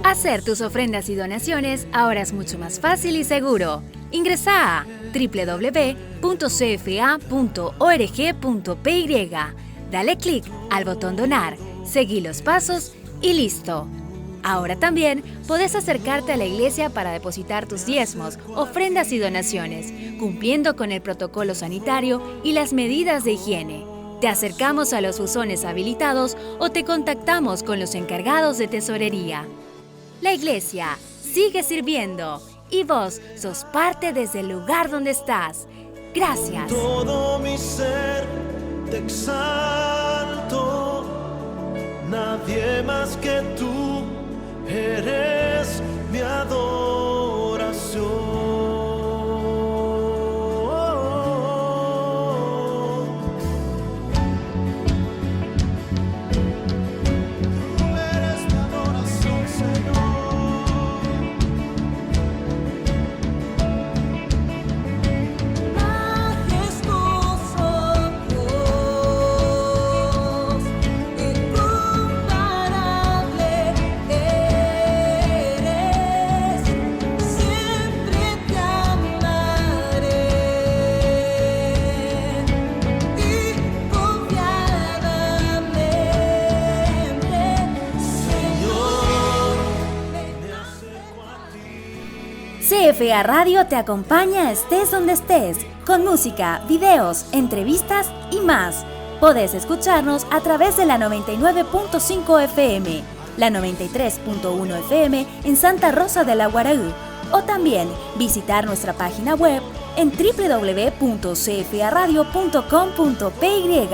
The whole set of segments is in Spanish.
Hacer tus ofrendas y donaciones ahora es mucho más fácil y seguro. Ingresa a www.cfa.org.py. Dale clic al botón donar, seguí los pasos y listo. Ahora también podés acercarte a la iglesia para depositar tus diezmos, ofrendas y donaciones, cumpliendo con el protocolo sanitario y las medidas de higiene. Te acercamos a los buzones habilitados o te contactamos con los encargados de tesorería. La iglesia sigue sirviendo y vos sos parte desde el lugar donde estás. Gracias. Todo mi ser te exalto, nadie más que tú eres mi adoración. CFA Radio te acompaña estés donde estés, con música, videos, entrevistas y más. Podés escucharnos a través de la 99.5 FM, la 93.1 FM en Santa Rosa de la Guaraú, o también visitar nuestra página web en www.cfaradio.com.py.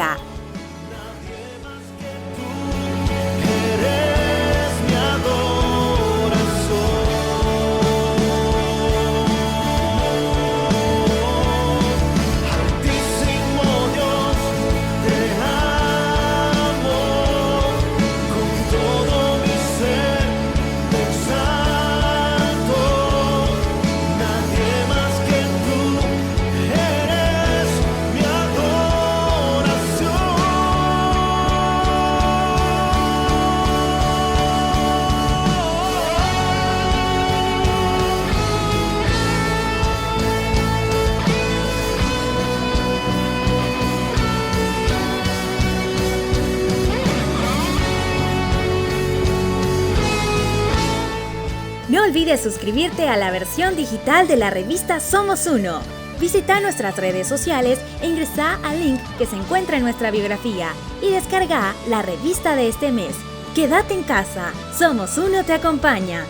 No olvides suscribirte a la versión digital de la revista Somos Uno. Visita nuestras redes sociales e ingresa al link que se encuentra en nuestra biografía y descarga la revista de este mes. Quédate en casa, Somos Uno te acompaña.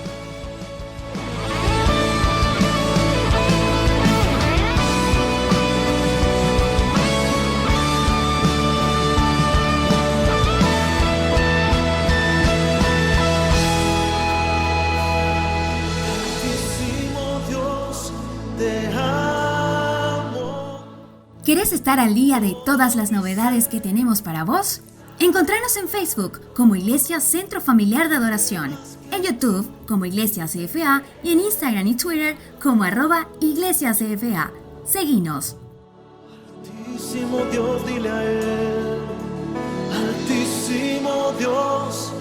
¿Querés estar al día de todas las novedades que tenemos para vos? Encontranos en Facebook como Iglesia Centro Familiar de Adoración, en YouTube como Iglesia CFA y en Instagram y Twitter como @IglesiaCFA. Seguinos. Altísimo Dios, dile a Él, Altísimo Dios.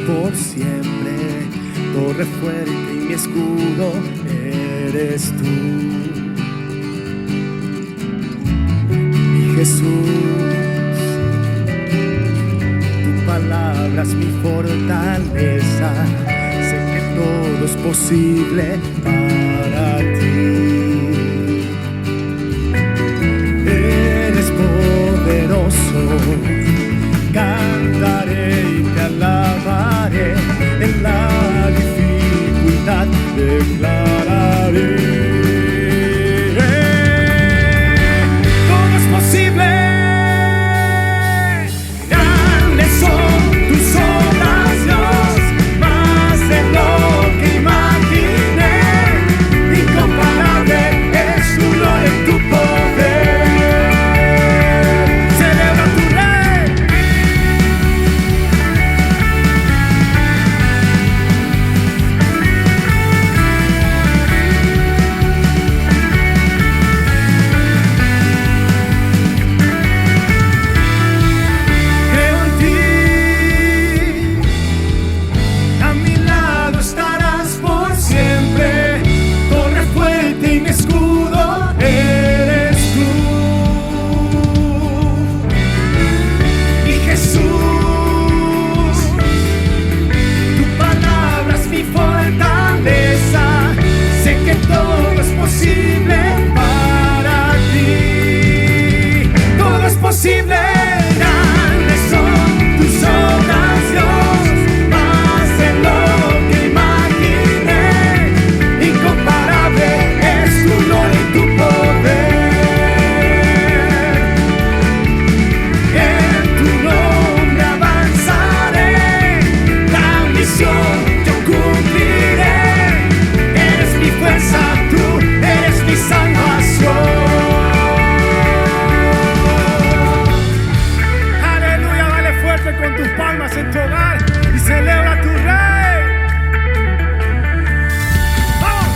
Por siempre, torre fuerte y mi escudo eres tú, mi Jesús. Tu palabra es mi fortaleza, sé que todo es posible para ti. Eres poderoso, cantaré y te alabaré, en la dificultad declararé. Todo es posible, grandes son tus obras, Dios, más de lo que imaginé, incomparable es tu gloria y tu poder. Celebra tu Rey. Creo en ti, a mi lado estarás por siempre, torre fuerte y mi escudo eres tú. Y Jesús, tu palabra es mi fortaleza, sé que todo es posible para ti. Todo es posible, grandes son tus obras, Dios, más de lo que imaginé, incomparable es tu gloria y tu poder. En tu nombre avanzaré, la misión yo cumpliré, eres mi fuerza, tú eres mi salvación. Aleluya, dale fuerte con tus palmas en tu hogar y celebra a tu Rey. ¡Vamos!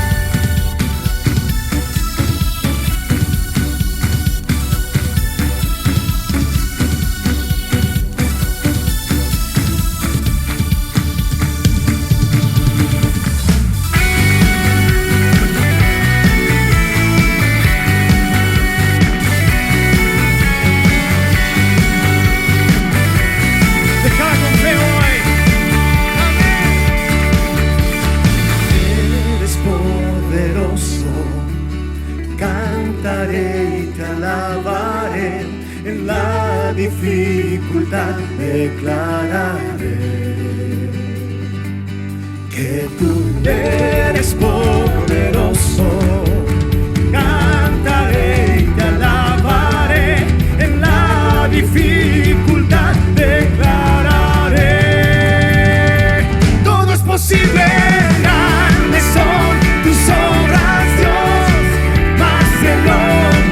Déjala con fe hoy. Eres poderoso, cantaré y te alabaré, en la dificultad declararé que tú eres poderoso. Cantaré y te alabaré, en la dificultad declararé. Todo es posible, grandes son tus obras, Dios, más de lo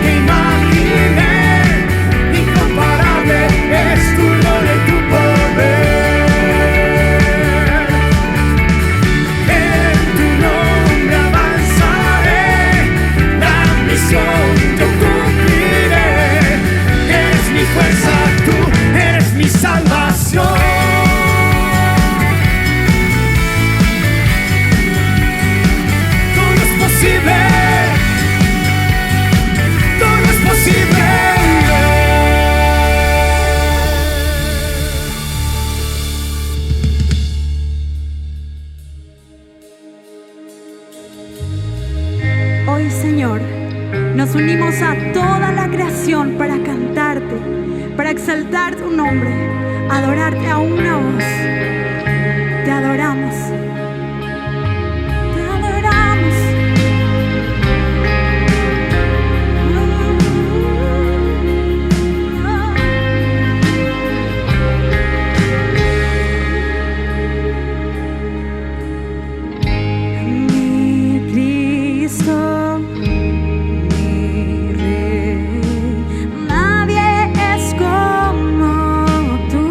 que imaginé, incomparable es tu gloria y tu poder. En tu nombre avanzaré, la misión yo cumpliré, eres mi fuerza, tú eres mi salvación. Todo es posible, todo es posible. Hoy, Señor, nos unimos a toda la creación para cantarte, para exaltar tu nombre, adorarte a una voz. Te adoramos. Te adoramos. Mi Cristo, mi Rey, nadie es como tú.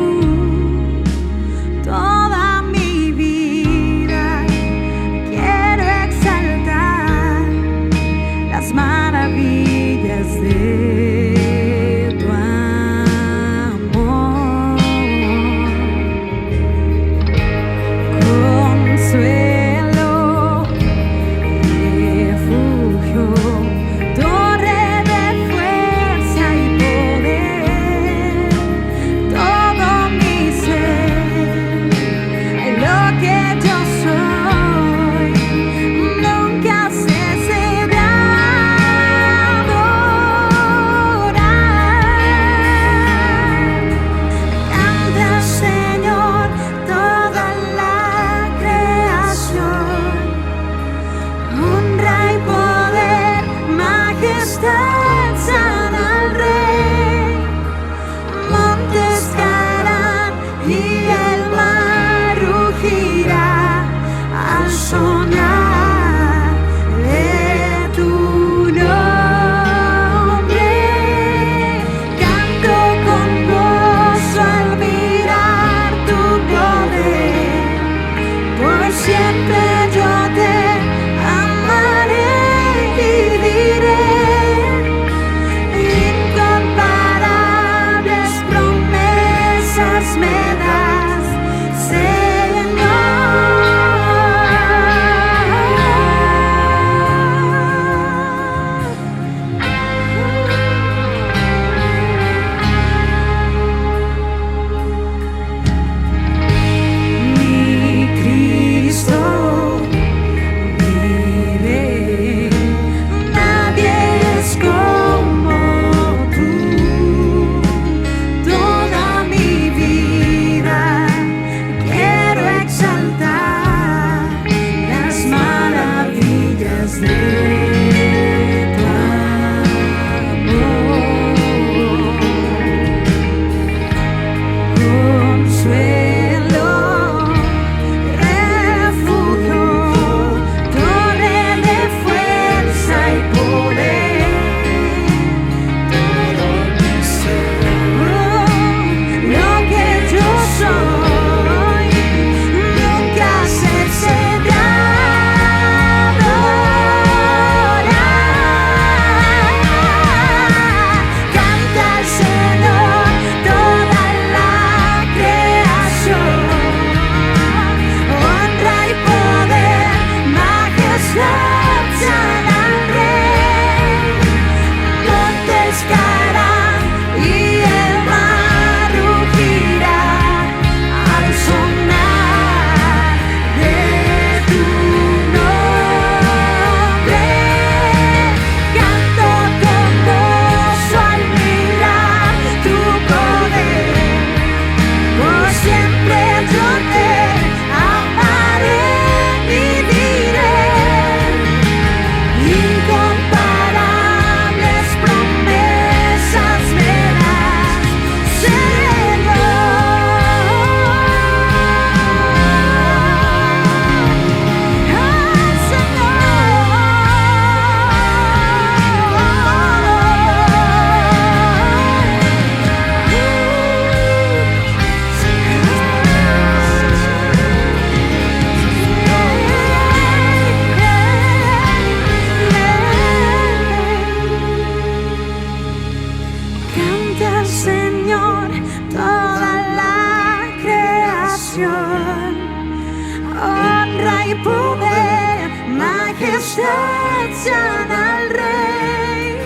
honra y poder, majestad sean al Rey.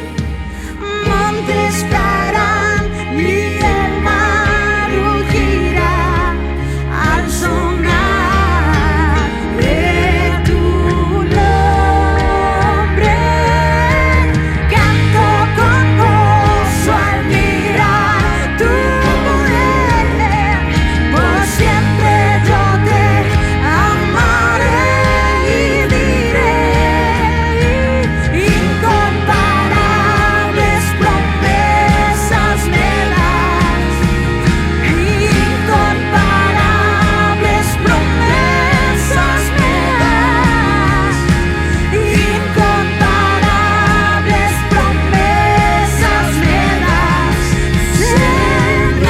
Montes caerán y el mar rugirá al sonar de tu nombre. Canto con gozo al mirar tu poder. Por siempre yo te amaré y diré: incomparables promesas me das, incomparables promesas me das, incomparables promesas me das, Señor.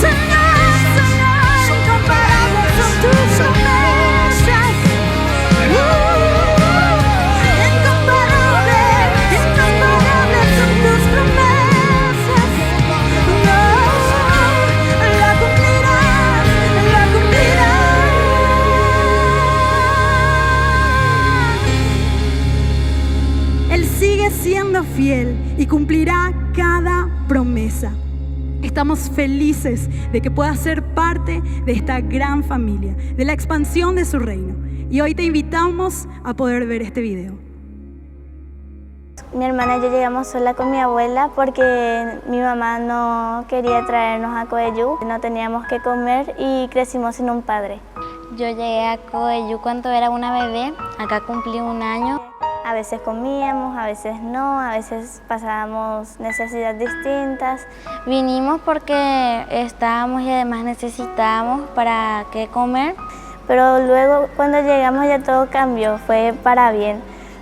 Señor, Señor, incomparables son tus promesas. Incomparables son tus promesas. No, la cumplirás, la cumplirás. Él sigue siendo fiel y cumplirá cada promesa. Estamos felices de que puedas ser parte de esta gran familia, de la expansión de su reino. Y hoy te invitamos a poder ver este video. Mi hermana y yo llegamos sola con mi abuela porque mi mamá no quería traernos a Coellú. No teníamos que comer y crecimos sin un padre. Yo llegué a Coellú cuando era una bebé, acá cumplí 1 año. A veces comíamos, a veces no, a veces pasábamos necesidades distintas. Vinimos porque estábamos y además necesitábamos para qué comer. Pero luego cuando llegamos ya todo cambió, fue para bien,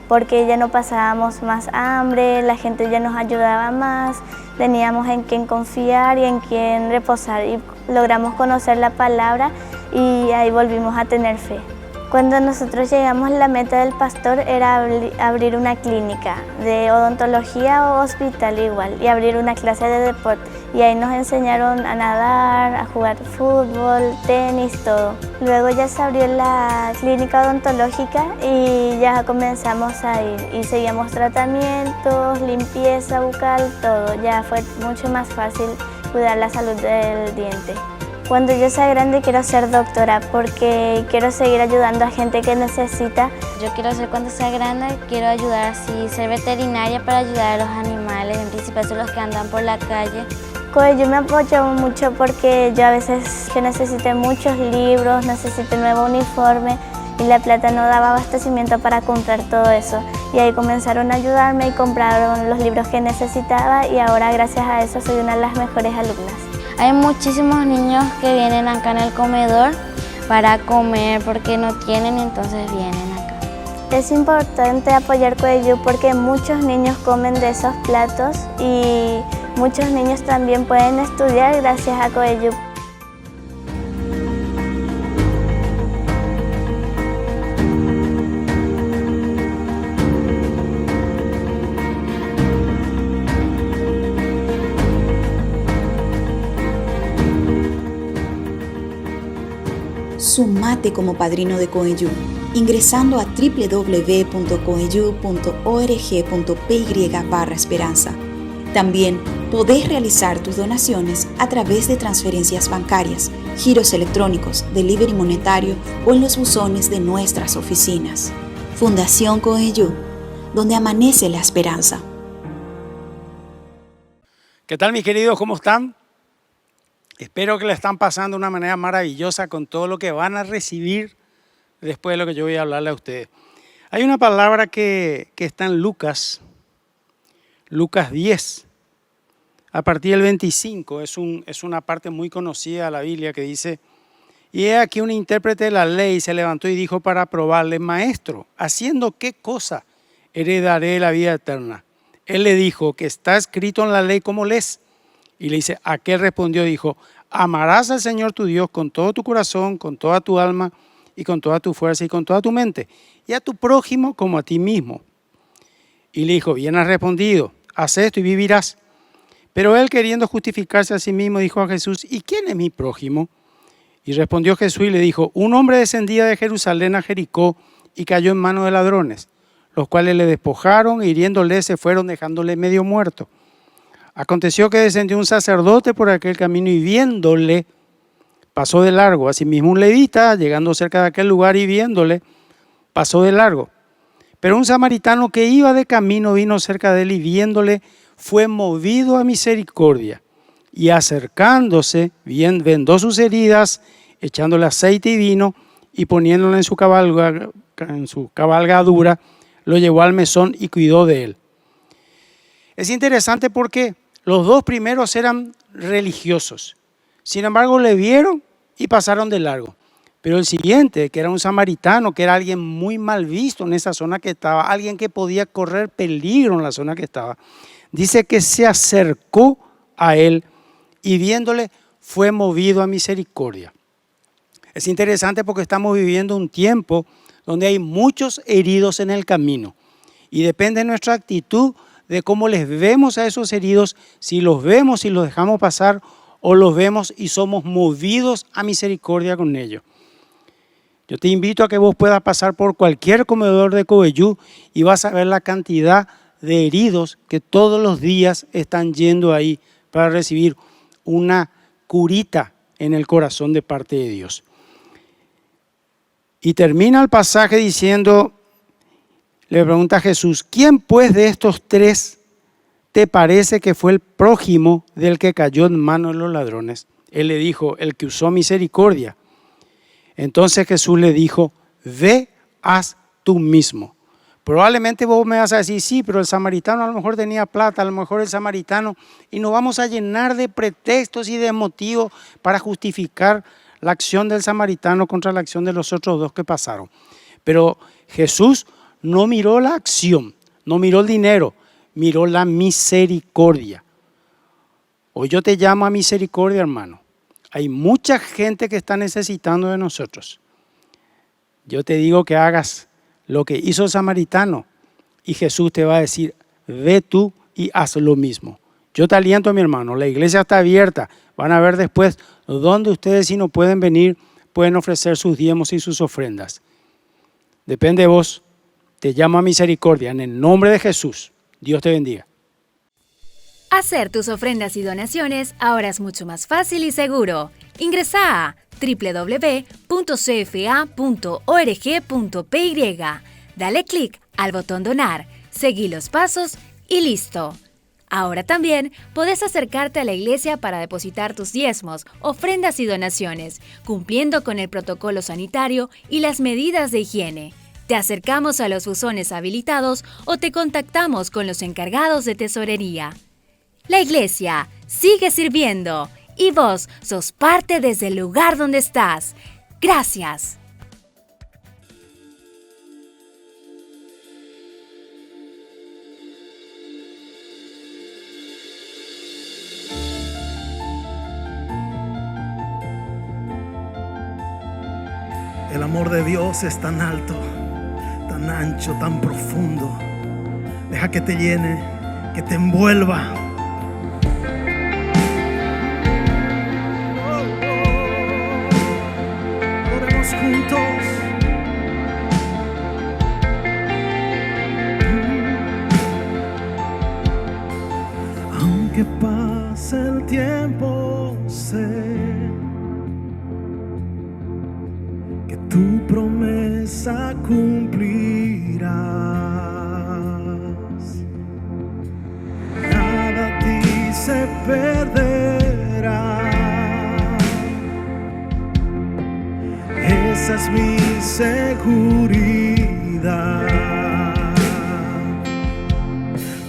porque ya no pasábamos más hambre, la gente ya nos ayudaba más, teníamos en quién confiar y en quién reposar y logramos conocer la palabra y ahí volvimos a tener fe. Cuando nosotros llegamos, la meta del pastor era abrir una clínica de odontología o hospital igual y abrir una clase de deporte. Y ahí nos enseñaron a nadar, a jugar fútbol, tenis, todo. Luego ya se abrió la clínica odontológica y ya comenzamos a ir y seguíamos tratamientos, limpieza bucal, todo. Ya fue mucho más fácil cuidar la salud del diente. Cuando yo sea grande quiero ser doctora porque quiero seguir ayudando a gente que necesita. Yo quiero ser, cuando sea grande, quiero ayudar así, ser veterinaria para ayudar a los animales, en principio son los que andan por la calle. Coellú me apoyó mucho porque yo a veces que necesité muchos libros, necesité nuevo uniforme y la plata no daba abastecimiento para comprar todo eso. Y ahí comenzaron a ayudarme y compraron los libros que necesitaba y ahora gracias a eso soy una de las mejores alumnas. Hay muchísimos niños que vienen acá en el comedor para comer porque no tienen, entonces vienen acá. Es importante apoyar Coellú porque muchos niños comen de esos platos y muchos niños también pueden estudiar gracias a Coellú. Sumate como padrino de Coellú ingresando a www.coellú.org.py/esperanza. También podés realizar tus donaciones a través de transferencias bancarias, giros electrónicos, delivery monetario o en los buzones de nuestras oficinas. Fundación Coellú, donde amanece la esperanza. ¿Qué tal, mis queridos? ¿Cómo están? Espero que la están pasando de una manera maravillosa con todo lo que van a recibir después de lo que yo voy a hablarle a ustedes. Hay una palabra que está en Lucas 10, a partir del 25. Es una parte muy conocida de la Biblia que dice: y he aquí un intérprete de la ley se levantó y dijo para probarle: Maestro, ¿haciendo qué cosa heredaré la vida eterna? Él le dijo: que está escrito en la ley, ¿cómo lees? Y le dice, aquel respondió, dijo: amarás al Señor tu Dios con todo tu corazón, con toda tu alma y con toda tu fuerza y con toda tu mente, y a tu prójimo como a ti mismo. Y le dijo: bien has respondido, haz esto y vivirás. Pero él, queriendo justificarse a sí mismo, dijo a Jesús: ¿y quién es mi prójimo? Y respondió Jesús y le dijo: un hombre descendía de Jerusalén a Jericó y cayó en manos de ladrones, los cuales le despojaron e hiriéndole se fueron, dejándole medio muerto. Aconteció que descendió un sacerdote por aquel camino y viéndole, pasó de largo. Asimismo un levita, llegando cerca de aquel lugar y viéndole, pasó de largo. Pero un samaritano que iba de camino vino cerca de él y viéndole, fue movido a misericordia. Y acercándose, vendó sus heridas, echándole aceite y vino, y poniéndolo en su cabalgadura, lo llevó al mesón y cuidó de él. Es interesante porque los dos primeros eran religiosos. Sin embargo, le vieron y pasaron de largo. Pero el siguiente, que era un samaritano, que era alguien muy mal visto en esa zona que estaba, alguien que podía correr peligro en la zona que estaba, dice que se acercó a él y viéndole fue movido a misericordia. Es interesante porque estamos viviendo un tiempo donde hay muchos heridos en el camino y depende de nuestra actitud de cómo les vemos a esos heridos, si los vemos y los dejamos pasar o los vemos y somos movidos a misericordia con ellos. Yo te invito a que vos puedas pasar por cualquier comedor de Cobeyú y vas a ver la cantidad de heridos que todos los días están yendo ahí para recibir una curita en el corazón de parte de Dios. Y termina el pasaje diciendo, le pregunta a Jesús: ¿quién pues de estos tres te parece que fue el prójimo del que cayó en manos de los ladrones? Él le dijo: el que usó misericordia. Entonces Jesús le dijo: ve, haz tú mismo. Probablemente vos me vas a decir: sí, pero el samaritano a lo mejor tenía plata, a lo mejor el samaritano, y nos vamos a llenar de pretextos y de motivos para justificar la acción del samaritano contra la acción de los otros dos que pasaron. Pero Jesús no miró la acción, no miró el dinero, miró la misericordia. Hoy yo te llamo a misericordia, hermano. Hay mucha gente que está necesitando de nosotros. Yo te digo que hagas lo que hizo el samaritano y Jesús te va a decir: ve tú y haz lo mismo. Yo te aliento, mi hermano, la iglesia está abierta. Van a ver después dónde ustedes, si no pueden venir, pueden ofrecer sus diezmos y sus ofrendas. Depende de vos. Te llamo a misericordia en el nombre de Jesús. Dios te bendiga. Hacer tus ofrendas y donaciones ahora es mucho más fácil y seguro. Ingresa a www.cfa.org.py. Dale clic al botón donar, seguí los pasos y listo. Ahora también podés acercarte a la iglesia para depositar tus diezmos, ofrendas y donaciones, cumpliendo con el protocolo sanitario y las medidas de higiene. Te acercamos a los buzones habilitados o te contactamos con los encargados de tesorería. La iglesia sigue sirviendo y vos sos parte desde el lugar donde estás. Gracias. El amor de Dios es tan alto, tan ancho, tan profundo. Deja que te llene, que te envuelva. Oremos juntos. Aunque pase el tiempo, sé que tu promesa cumplirás. Nada a ti se perderá. Esa es mi seguridad.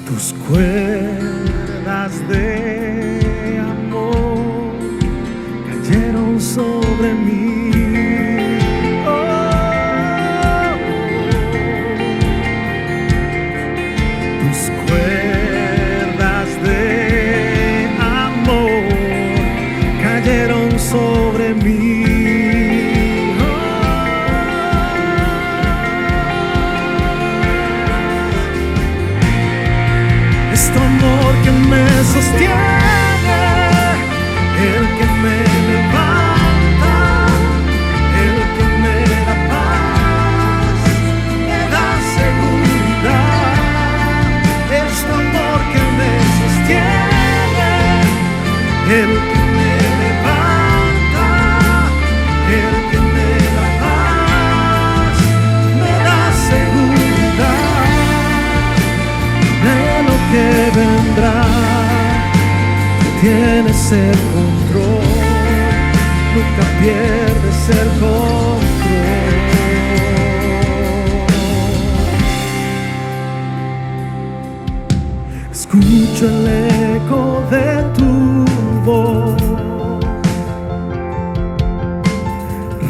Tus cuerdas de amor cayeron sobre mí. Sobre mí, es tu amor que me sostiene. el que me levanta, el que me da paz, me da seguridad de lo que vendrá. Tienes el control, nunca pierdes el control. Escucho el eco de tu voz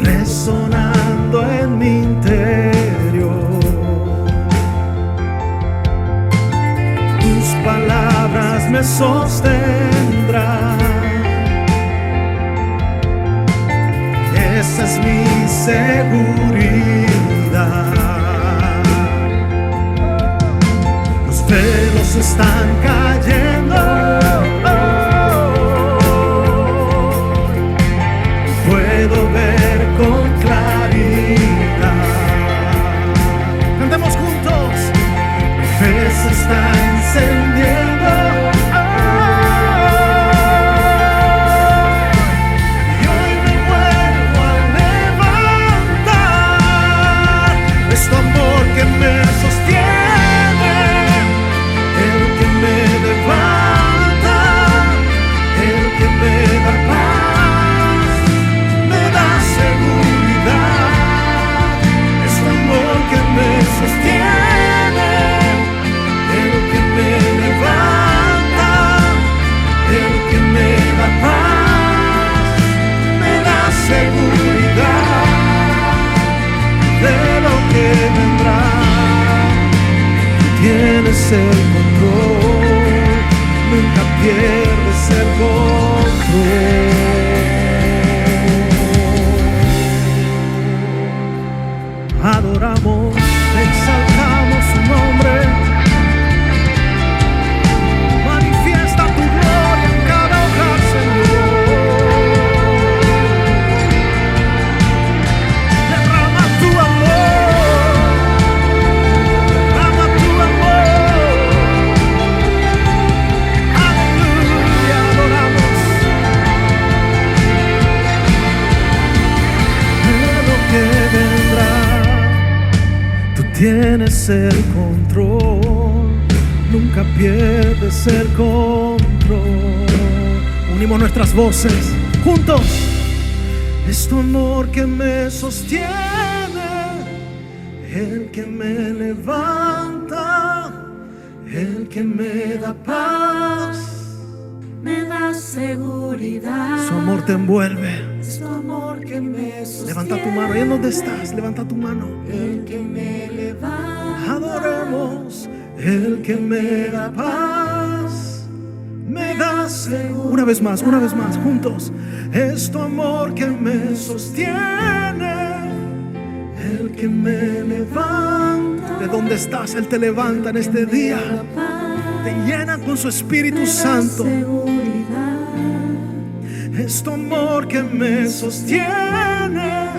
resonando en mi interior. Tus palabras me sostendrán. Esa es mi seguridad. Los velos están cayendo. Puedo ver con claridad. Cantemos juntos. Mi fe se está encendiendo. Y hoy me vuelvo a levantar. Es tu amor que me sostiene, el que me levanta, el que me da paz, me da seguridad. Es tu amor que me sostiene, el que me levanta, el que me da paz, me da seguridad de lo que vendrá. Tienes el control, nunca pierdes el control. Adoramos, exaltamos su nombre. Manifiesta tu gloria en cada hogar, Señor. Derrama tu amor, derrama tu amor. Aleluya, adoramos. De lo que vendrá, tú tienes el control, nunca pierdes el control. Unimos nuestras voces juntos. Es tu amor que me sostiene, el que me levanta, el que me da paz, Me da seguridad. su amor te envuelve. Es tu amor que me sostiene. Levanta tu mano, ¿y en dónde estás? Levanta tu mano. El que me levanta. Adoremos, el que me da paz, me da seguridad. Una vez más, juntos. Es tu amor que me sostiene, el que me levanta. ¿De dónde estás? Él te levanta en este día. Te llena con su Espíritu Santo. Es tu amor que me sostiene,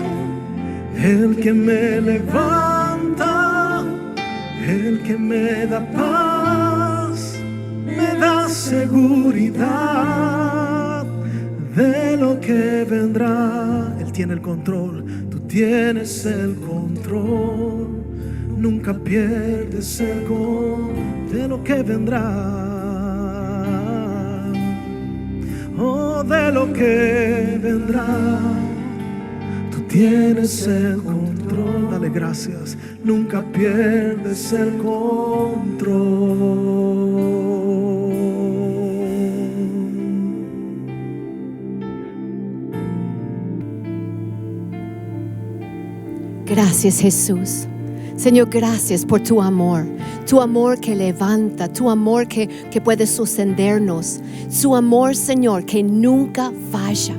el que me levanta, el que me da paz, me da seguridad de lo que vendrá. Él tiene el control, tú tienes el control, nunca pierdes el control de lo que vendrá. Oh, de lo que vendrá, tú tienes el control. Dale gracias, nunca pierdes el control. Gracias, Jesús. Señor, gracias por tu amor que levanta, tu amor que puede sostenernos, su amor, Señor, que nunca falla.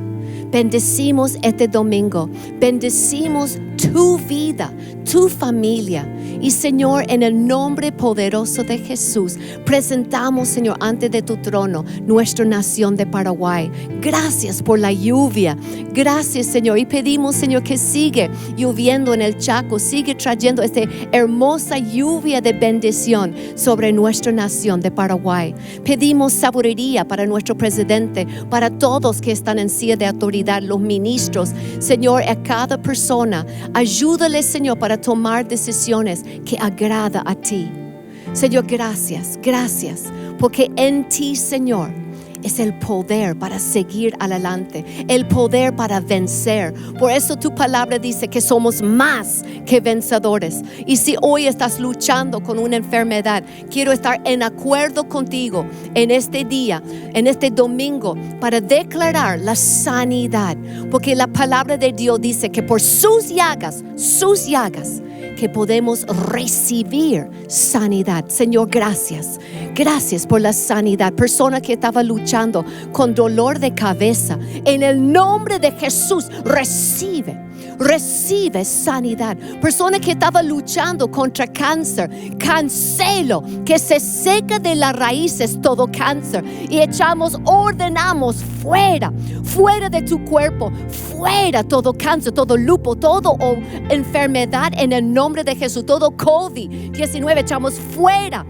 Bendecimos este domingo, bendecimos tu vida, tu familia Y Señor, en el nombre poderoso de Jesús, presentamos, Señor, ante de tu trono nuestra nación de Paraguay. Gracias por la lluvia. Gracias, Señor. Y pedimos, Señor, que sigue lloviendo en el Chaco, sigue trayendo esta hermosa lluvia de bendición sobre nuestra nación de Paraguay. Pedimos sabiduría para nuestro presidente, para todos que están en silla de autoridad, los ministros. Señor, a cada persona, ayúdale, Señor, para tomar decisiones que agrada a ti. Señor, gracias, porque en ti, Señor, es el poder para seguir adelante, el poder para vencer. Por eso tu palabra dice que somos más que vencedores. Y si hoy estás luchando con una enfermedad, quiero estar en acuerdo contigo en este día, en este domingo, para declarar la sanidad. Porque la palabra de Dios dice que por sus llagas, que podemos recibir sanidad. Señor, gracias por la sanidad. Persona que estaba luchando con dolor de cabeza, en el nombre de Jesús, recibe sanidad. Persona que estaba luchando contra cáncer, cancelo que se seca de las raíces todo cáncer y ordenamos fuera de tu cuerpo, fuera todo cáncer, todo lupus, todo enfermedad en el nombre de Jesús, todo COVID-19 echamos fuera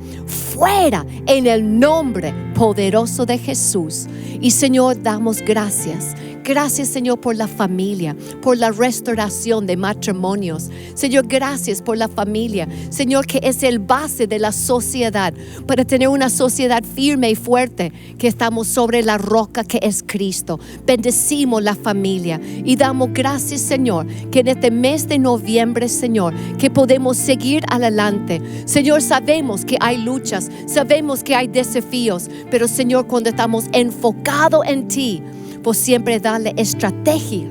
en el nombre poderoso de Jesús. Y Señor, damos gracias. Gracias, Señor, por la familia, por la restauración de matrimonios. Señor, gracias por la familia. Señor, que es el base de la sociedad, para tener una sociedad firme y fuerte, que estamos sobre la roca que es Cristo. Bendecimos la familia y damos gracias, Señor, que en este mes de noviembre, Señor, que podemos seguir adelante. Señor, sabemos que hay luchas, sabemos que hay desafíos, pero Señor, cuando estamos enfocados en ti, pues siempre darle estrategia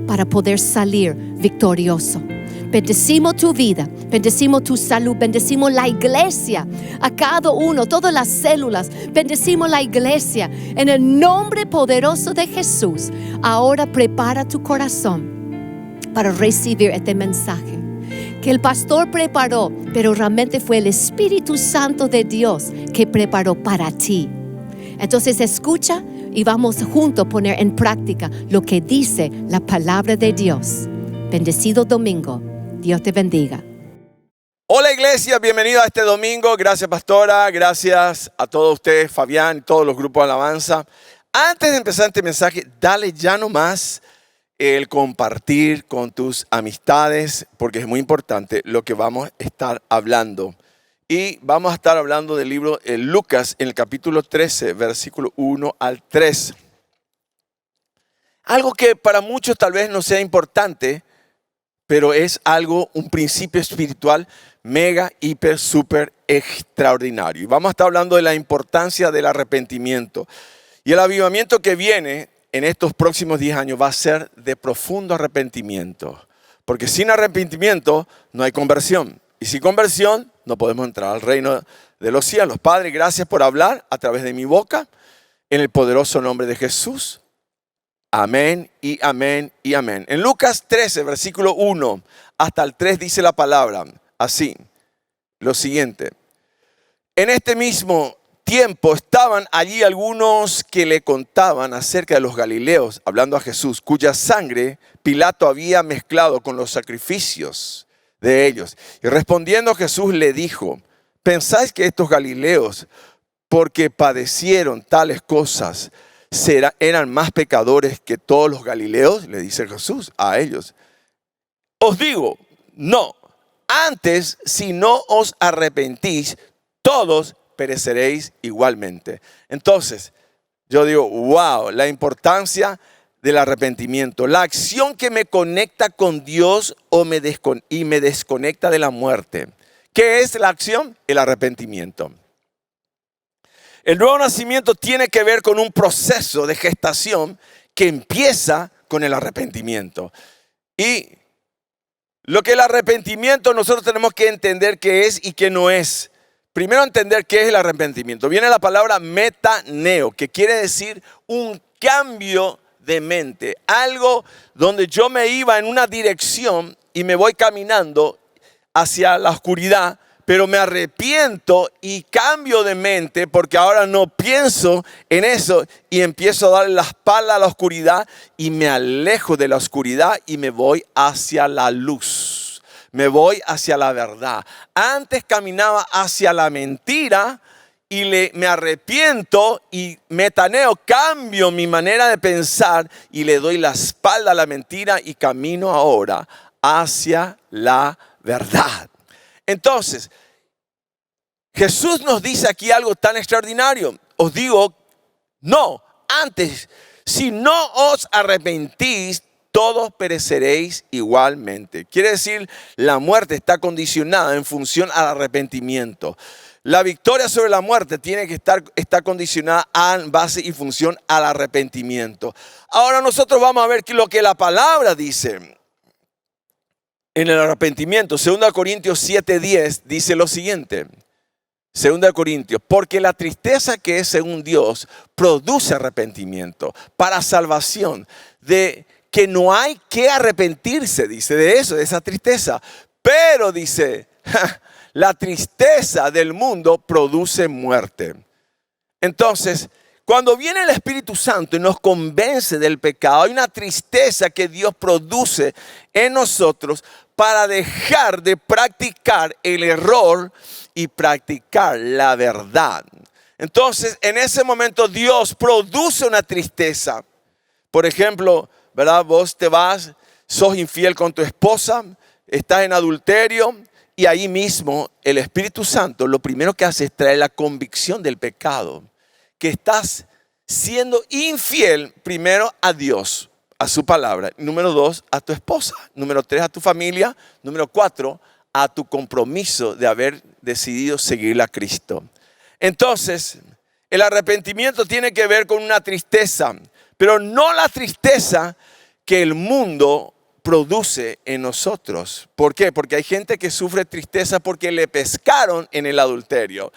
para poder salir victorioso. Bendecimos tu vida, bendecimos tu salud, bendecimos la iglesia, a cada uno, todas las células, bendecimos la iglesia en el nombre poderoso de Jesús. Ahora prepara tu corazón para recibir este mensaje que el pastor preparó, pero realmente fue el Espíritu Santo de Dios que preparó para ti. Entonces escucha y vamos juntos a poner en práctica lo que dice la palabra de Dios. Bendecido domingo. Dios te bendiga. Hola iglesia, bienvenido a este domingo. Gracias pastora, gracias a todos ustedes, Fabián y todos los grupos de alabanza. Antes de empezar este mensaje, dale ya nomás el compartir con tus amistades, porque es muy importante lo que vamos a estar hablando. Y vamos a estar hablando del libro de Lucas en el capítulo 13, versículo 1 al 3. Algo que para muchos tal vez no sea importante, pero es un principio espiritual mega, hiper, súper extraordinario. Y vamos a estar hablando de la importancia del arrepentimiento. Y el avivamiento que viene en estos próximos 10 años va a ser de profundo arrepentimiento. Porque sin arrepentimiento no hay conversión. Y sin conversión no podemos entrar al reino de los cielos. Padre, gracias por hablar a través de mi boca, en el poderoso nombre de Jesús. Amén y amén y amén. En Lucas 13, versículo 1 hasta el 3 dice la palabra así, lo siguiente. En este mismo tiempo estaban allí algunos que le contaban acerca de los galileos, hablando a Jesús, cuya sangre Pilato había mezclado con los sacrificios de ellos. Y respondiendo Jesús le dijo, ¿pensáis que estos galileos, porque padecieron tales cosas, eran más pecadores que todos los galileos? Le dice Jesús a ellos. Os digo, no. Antes, si no os arrepentís, todos pereceréis igualmente. Entonces, yo digo, wow, la importancia del arrepentimiento, la acción que me conecta con Dios y me desconecta de la muerte. ¿Qué es la acción? El arrepentimiento. El nuevo nacimiento tiene que ver con un proceso de gestación que empieza con el arrepentimiento. Y lo que el arrepentimiento nosotros tenemos que entender qué es y qué no es. Primero entender qué es el arrepentimiento. Viene la palabra metaneo, que quiere decir un cambio de mente. Algo donde yo me iba en una dirección y me voy caminando hacia la oscuridad, pero me arrepiento y cambio de mente porque ahora no pienso en eso y empiezo a darle la espalda a la oscuridad y me alejo de la oscuridad y me voy hacia la luz. Me voy hacia la verdad. Antes caminaba hacia la mentira y me arrepiento y metaneo, cambio mi manera de pensar y le doy la espalda a la mentira y camino ahora hacia la verdad. Entonces, Jesús nos dice aquí algo tan extraordinario. Os digo, no, antes, si no os arrepentís, todos pereceréis igualmente. Quiere decir, la muerte está condicionada en función al arrepentimiento. La victoria sobre la muerte tiene que está condicionada en base y función al arrepentimiento. Ahora nosotros vamos a ver lo que la palabra dice en el arrepentimiento. 2 Corintios 7:10 dice lo siguiente. 2 Corintios, porque la tristeza que es según Dios produce arrepentimiento para salvación, de que no hay que arrepentirse, dice, de eso, de esa tristeza. Pero dice, la tristeza del mundo produce muerte. Entonces, cuando viene el Espíritu Santo y nos convence del pecado, hay una tristeza que Dios produce en nosotros para dejar de practicar el error y practicar la verdad. Entonces, en ese momento Dios produce una tristeza. Por ejemplo, ¿verdad? Vos te vas, sos infiel con tu esposa, estás en adulterio y ahí mismo el Espíritu Santo lo primero que hace es traer la convicción del pecado. Que estás siendo infiel primero a Dios, a su palabra. Número 2, a tu esposa. Número 3, a tu familia. Número 4, a tu compromiso de haber decidido seguir a Cristo. Entonces, el arrepentimiento tiene que ver con una tristeza, pero no la tristeza que el mundo produce en nosotros. ¿Por qué? Porque hay gente que sufre tristeza porque le pescaron en el adulterio.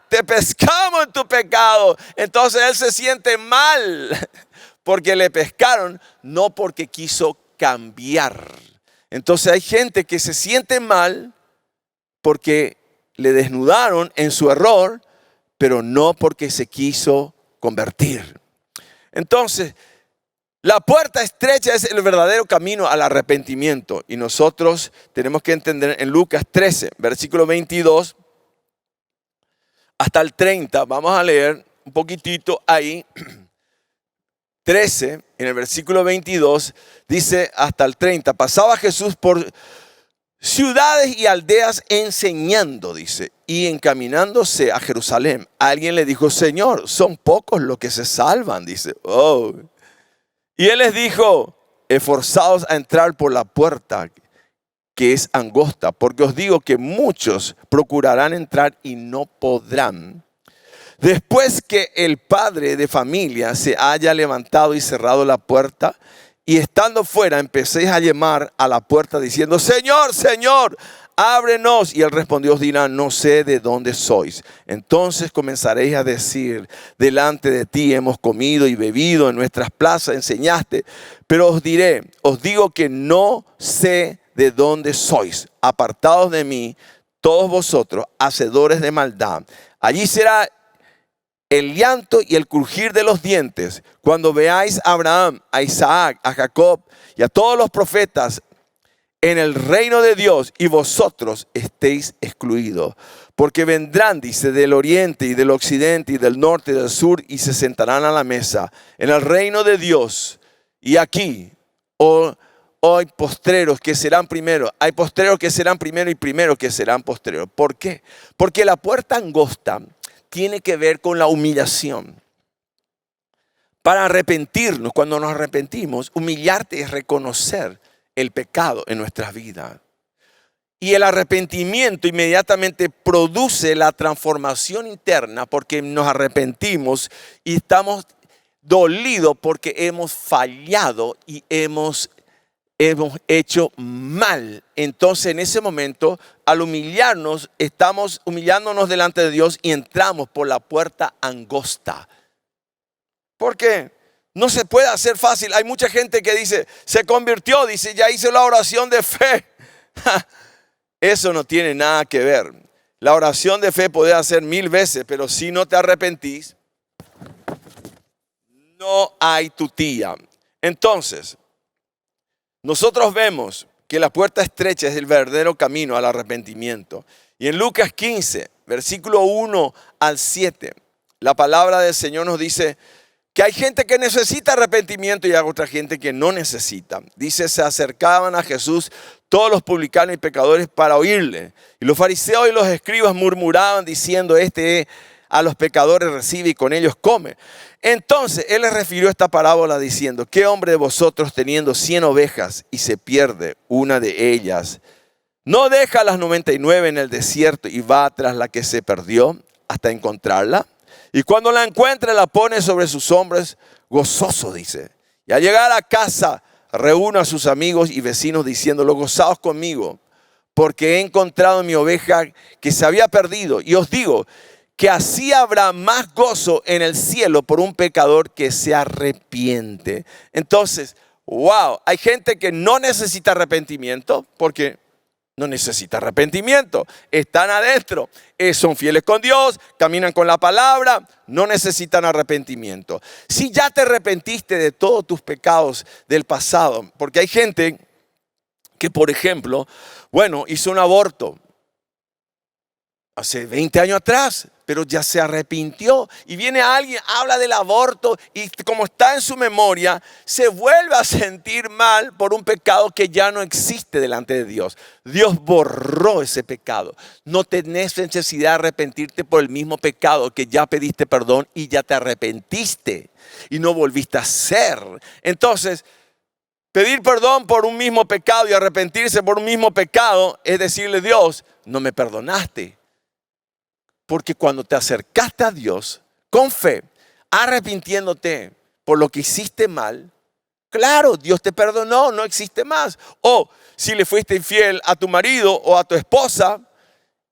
Te pescamos en tu pecado. Entonces él se siente mal porque le pescaron, no porque quiso cambiar. Entonces hay gente que se siente mal porque le desnudaron en su error, pero no porque se quiso convertir. Entonces, la puerta estrecha es el verdadero camino al arrepentimiento. Y nosotros tenemos que entender en Lucas 13, versículo 22 hasta el 30. Vamos a leer un poquitito ahí. 13, en el versículo 22, dice hasta el 30. Pasaba Jesús por ciudades y aldeas enseñando, dice, y encaminándose a Jerusalén. Alguien le dijo, Señor, son pocos los que se salvan, dice. Y él les dijo, esforzaos a entrar por la puerta que es angosta, porque os digo que muchos procurarán entrar y no podrán. Después que el padre de familia se haya levantado y cerrado la puerta, y estando fuera empecéis a llamar a la puerta diciendo, Señor, Señor, ábrenos. Y él respondió, os dirá, no sé de dónde sois. Entonces comenzaréis a decir, delante de ti hemos comido y bebido, en nuestras plazas enseñaste. Pero os digo que no sé de dónde sois. Apartados de mí, todos vosotros, hacedores de maldad. Allí será el llanto y el crujir de los dientes cuando veáis a Abraham, a Isaac, a Jacob y a todos los profetas en el reino de Dios y vosotros estéis excluidos. Porque vendrán, dice, del oriente y del occidente y del norte y del sur y se sentarán a la mesa en el reino de Dios. Y aquí, hay postreros que serán primero, hay postreros que serán primero y primeros que serán postreros. ¿Por qué? Porque la puerta angosta tiene que ver con la humillación. Para arrepentirnos, cuando nos arrepentimos, humillarte es reconocer el pecado en nuestras vidas. Y el arrepentimiento inmediatamente produce la transformación interna porque nos arrepentimos y estamos dolidos porque hemos fallado y hemos hecho mal. Entonces en ese momento, al humillarnos, estamos humillándonos delante de Dios y entramos por la puerta angosta. ¿Por qué? No se puede hacer fácil. Hay mucha gente que dice, se convirtió, dice, ya hice la oración de fe. Eso no tiene nada que ver. La oración de fe podés hacer 1000 veces, pero si no te arrepentís, no hay tutía. Entonces, nosotros vemos que la puerta estrecha es el verdadero camino al arrepentimiento. Y en Lucas 15, versículo 1 al 7, la palabra del Señor nos dice que hay gente que necesita arrepentimiento y hay otra gente que no necesita. Dice, se acercaban a Jesús todos los publicanos y pecadores para oírle. Y los fariseos y los escribas murmuraban diciendo, este a los pecadores recibe y con ellos come. Entonces él les refirió esta parábola diciendo, ¿qué hombre de vosotros teniendo 100 ovejas y se pierde una de ellas, no deja las 99 en el desierto y va tras la que se perdió hasta encontrarla? Y cuando la encuentra, la pone sobre sus hombros, gozoso, dice. Y al llegar a casa, reúne a sus amigos y vecinos diciéndolo, gozaos conmigo, porque he encontrado mi oveja que se había perdido. Y os digo que así habrá más gozo en el cielo por un pecador que se arrepiente. Entonces, wow, hay gente que no necesita arrepentimiento porque no necesita arrepentimiento. Están adentro, son fieles con Dios, caminan con la palabra, no necesitan arrepentimiento. Si ya te arrepentiste de todos tus pecados del pasado, porque hay gente que, por ejemplo, hizo un aborto hace 20 años atrás, pero ya se arrepintió. Y viene alguien, habla del aborto y como está en su memoria, se vuelve a sentir mal por un pecado que ya no existe delante de Dios. Dios borró ese pecado. No tenés necesidad de arrepentirte por el mismo pecado que ya pediste perdón y ya te arrepentiste y no volviste a hacer. Entonces, pedir perdón por un mismo pecado y arrepentirse por un mismo pecado es decirle a Dios, no me perdonaste. Porque cuando te acercaste a Dios con fe, arrepintiéndote por lo que hiciste mal, claro, Dios te perdonó, no existe más. O si le fuiste infiel a tu marido o a tu esposa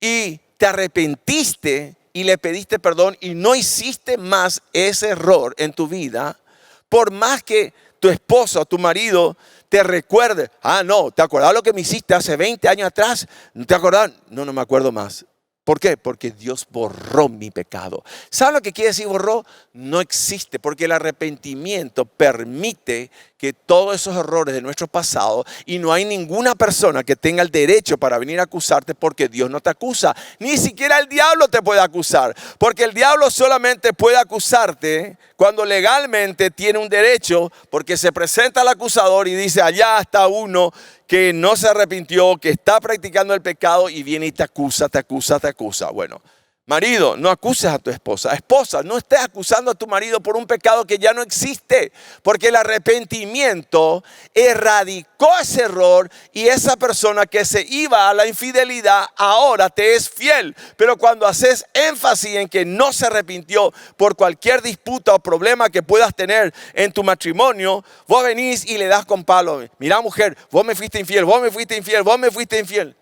y te arrepentiste y le pediste perdón y no hiciste más ese error en tu vida, por más que tu esposa o tu marido te recuerde, no, ¿te acordás lo que me hiciste hace 20 años atrás? ¿Te acordás? No me acuerdo más. ¿Por qué? Porque Dios borró mi pecado. ¿Sabe lo que quiere decir borró? No existe, porque el arrepentimiento permite que todos esos errores de nuestro pasado, y no hay ninguna persona que tenga el derecho para venir a acusarte porque Dios no te acusa. Ni siquiera el diablo te puede acusar, porque el diablo solamente puede acusarte cuando legalmente tiene un derecho, porque se presenta al acusador y dice, allá está uno que no se arrepintió, que está practicando el pecado y viene y te acusa, te acusa, te acusa. Bueno, marido, no acuses a tu esposa. Esposa, no estés acusando a tu marido por un pecado que ya no existe, porque el arrepentimiento erradicó ese error y esa persona que se iba a la infidelidad ahora te es fiel. Pero cuando haces énfasis en que no se arrepintió por cualquier disputa o problema que puedas tener en tu matrimonio, vos venís y le das con palo. Mira, mujer, vos me fuiste infiel, vos me fuiste infiel, vos me fuiste infiel.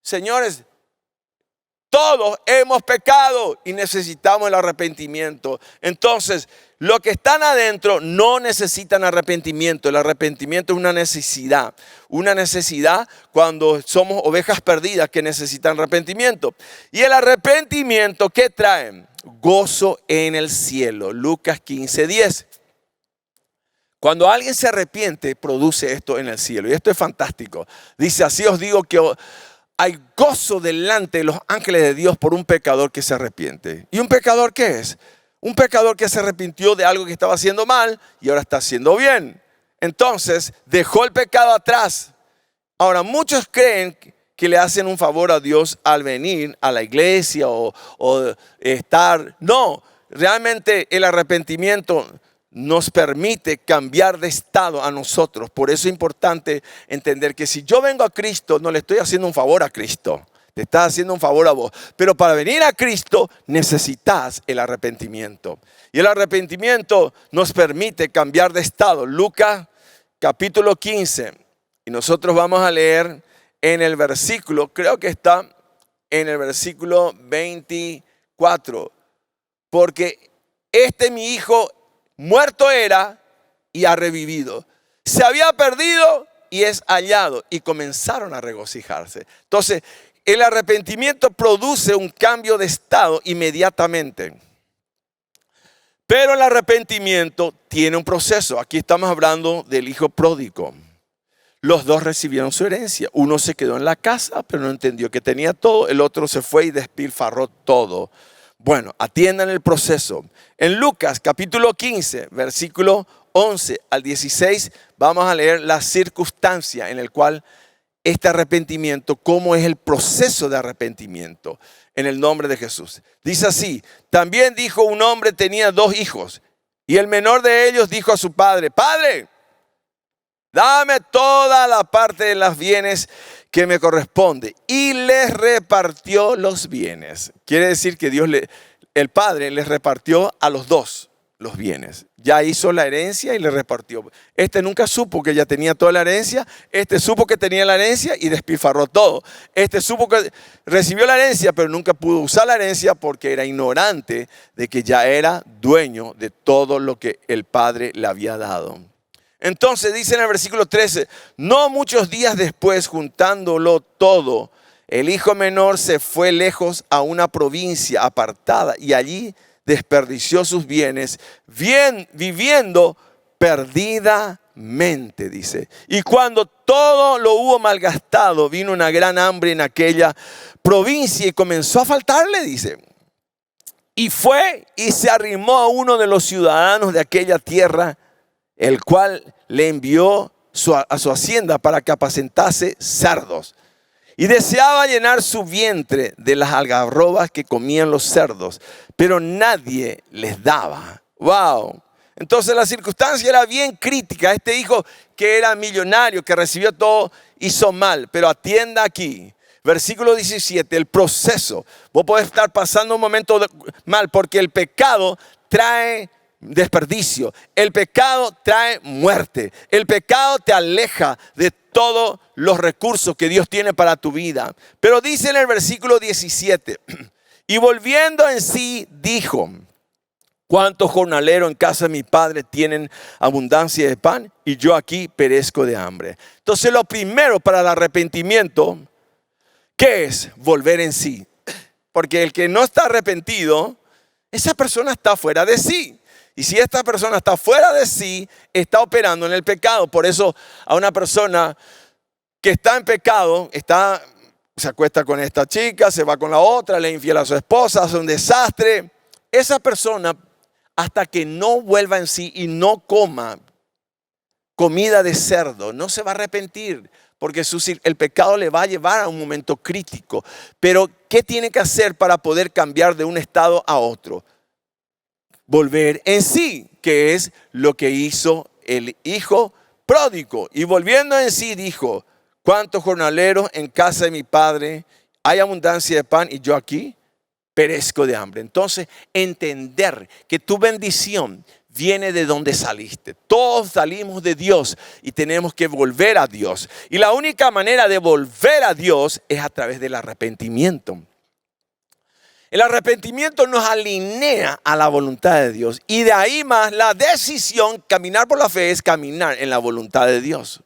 Señores, todos hemos pecado y necesitamos el arrepentimiento. Entonces, los que están adentro no necesitan arrepentimiento. El arrepentimiento es una necesidad. Una necesidad cuando somos ovejas perdidas que necesitan arrepentimiento. Y el arrepentimiento, ¿qué trae? Gozo en el cielo. Lucas 15:10. Cuando alguien se arrepiente, produce esto en el cielo. Y esto es fantástico. Dice, así os digo que hay gozo delante de los ángeles de Dios por un pecador que se arrepiente. ¿Y un pecador qué es? Un pecador que se arrepintió de algo que estaba haciendo mal y ahora está haciendo bien. Entonces, dejó el pecado atrás. Ahora, muchos creen que le hacen un favor a Dios al venir a la iglesia o estar. No, realmente el arrepentimiento nos permite cambiar de estado a nosotros. Por eso es importante entender que si yo vengo a Cristo, no le estoy haciendo un favor a Cristo. Te estás haciendo un favor a vos. Pero para venir a Cristo necesitas el arrepentimiento. Y el arrepentimiento nos permite cambiar de estado. Lucas capítulo 15. Y nosotros vamos a leer en el versículo, creo que está en el versículo 24. Porque mi hijo muerto era y ha revivido. Se había perdido y es hallado. Y comenzaron a regocijarse. Entonces, el arrepentimiento produce un cambio de estado inmediatamente. Pero el arrepentimiento tiene un proceso. Aquí estamos hablando del hijo pródigo. Los dos recibieron su herencia. Uno se quedó en la casa, pero no entendió que tenía todo. El otro se fue y despilfarró todo. Bueno, atiendan el proceso. En Lucas capítulo 15, versículo 11 al 16, vamos a leer la circunstancia en la cual este arrepentimiento, cómo es el proceso de arrepentimiento en el nombre de Jesús. Dice así: también dijo un hombre tenía 2 hijos, y el menor de ellos dijo a su padre: Padre, dame toda la parte de los bienes que me corresponde. Y les repartió los bienes. Quiere decir que el padre les repartió a los 2 los bienes. Ya hizo la herencia y le repartió. Este nunca supo que ya tenía toda la herencia. Este supo que tenía la herencia y despilfarró todo. Este supo que recibió la herencia, pero nunca pudo usar la herencia porque era ignorante de que ya era dueño de todo lo que el padre le había dado. Entonces dice en el versículo 13, no muchos días después, juntándolo todo, el hijo menor se fue lejos a una provincia apartada y allí desperdició sus bienes, viviendo perdidamente, dice. Y cuando todo lo hubo malgastado, vino una gran hambre en aquella provincia y comenzó a faltarle, dice. Y fue y se arrimó a uno de los ciudadanos de aquella tierra, el cual le envió a su hacienda para que apacentase cerdos. Y deseaba llenar su vientre de las algarrobas que comían los cerdos, pero nadie les daba. ¡Wow! Entonces la circunstancia era bien crítica. Este hijo que era millonario, que recibió todo, hizo mal. Pero atienda aquí. Versículo 17, el proceso. Vos podés estar pasando un momento mal porque el pecado trae desperdicio. El pecado trae muerte. El pecado te aleja de todos los recursos que Dios tiene para tu vida. Pero dice en el versículo 17, y volviendo en sí dijo: ¿cuántos jornaleros en casa de mi padre tienen abundancia de pan y yo aquí perezco de hambre? Entonces lo primero para el arrepentimiento, ¿qué es? Volver en sí. Porque el que no está arrepentido, esa persona está fuera de sí. Y si esta persona está fuera de sí, está operando en el pecado. Por eso a una persona que está en pecado, se acuesta con esta chica, se va con la otra, le es infiel a su esposa, hace un desastre. Esa persona, hasta que no vuelva en sí y no coma comida de cerdo, no se va a arrepentir. Porque el pecado le va a llevar a un momento crítico. Pero ¿qué tiene que hacer para poder cambiar de un estado a otro? Volver en sí, que es lo que hizo el hijo pródigo. Y volviendo en sí dijo: ¿cuántos jornaleros en casa de mi padre hay abundancia de pan y yo aquí perezco de hambre? Entonces, entender que tu bendición viene de donde saliste. Todos salimos de Dios y tenemos que volver a Dios. Y la única manera de volver a Dios es a través del arrepentimiento. El arrepentimiento nos alinea a la voluntad de Dios. Y de ahí más la decisión, caminar por la fe, es caminar en la voluntad de Dios.